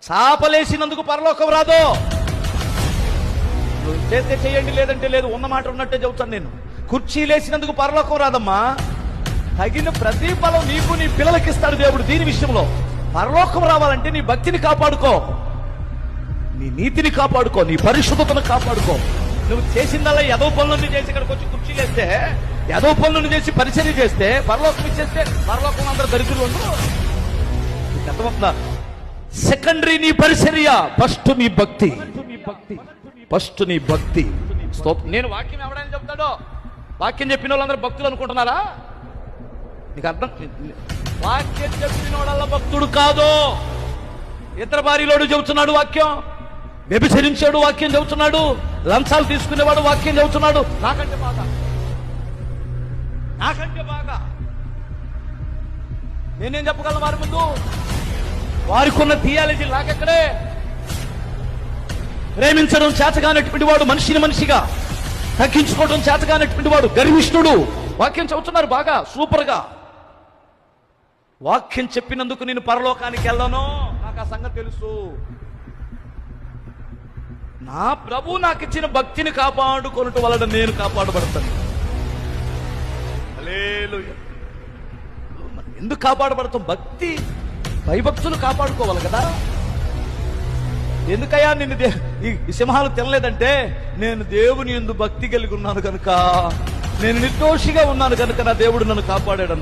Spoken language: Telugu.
చాపలేసినందుకు పరలోకం రాదు. చేస్తే చేయండి, లేదంటే లేదు. ఉన్న మాట ఉన్నట్టే చెబుతాను నేను. కుర్చీలేసినందుకు పరలోకం రాదమ్మా. తగిన ప్రతిఫలం నీకు నీ పిల్లలకి ఇస్తాడు దేవుడు. దీని విషయంలో పరలోకం రావాలంటే నీ భక్తిని కాపాడుకో, నీ నీతిని కాపాడుకో, నీ పరిశుద్ధతను కాపాడుకో. నువ్వు చేసిందల్లా ఎదవ పనులను చేసి ఇక్కడికి వచ్చి కుర్చీలేస్తే, ఎదవ పనులను చేసి పరిచర్య చేస్తే, పరలోకం ఇచ్చేస్తే పరలోకం అందరూ దరిద్రులు ఉండరు. అర్థమవుతుందా? సెకండరీ నీ పరిచర్య, ఫస్ట్ నీ భక్తి, ఫస్ట్ నీ భక్తి. నేను వాక్యం ఎవడైనా చెప్తాడో, వాక్యం చెప్పిన వాళ్ళందరూ భక్తులు అనుకుంటున్నారా? నీకు అర్థం? వాక్యం చెప్పిన వాళ్ళ భక్తుడు కాదు. ఇతర భార్యలోడు చెబుతున్నాడు వాక్యం, వ్యభిచరించాడు వాక్యం చెబుతున్నాడు, లంచాలు తీసుకునేవాడు వాక్యం చెబుతున్నాడు. నాకంటే బాగా, నాకంటే బాగా నేనేం చెప్పగలను వారి ముందు? వారికి ఉన్న థియాలజీ నాకెక్కడే. ప్రేమించడం చేతగానటువంటి వాడు మనిషిని మనిషిగా, తగ్గించుకోవడం చేతగానటువంటి వాడు గర్విష్ఠుడు. వాక్యం చెబుతున్నారు బాగా, సూపర్ గా. వాక్యం చెప్పినందుకు నేను పరలోకానికి వెళ్ళను, నాకు ఆ సంగతి తెలుసు. నా ప్రభు నాకు ఇచ్చిన భక్తిని కాపాడుకోవటం వలన నేను కాపాడబడతాను. హల్లెలూయా. ఎందుకు కాపాడబడతాం? భక్తి, భయభక్తులు కాపాడుకోవాలి కదా. ఎందుకయ్యా నిన్ను ఈ సింహాలు తినలేదంటే, నేను దేవుని యందు భక్తి కలిగి ఉన్నాను కనుక, నేను నిర్దోషిగా ఉన్నాను కనుక నా దేవుడు నన్ను కాపాడాడు.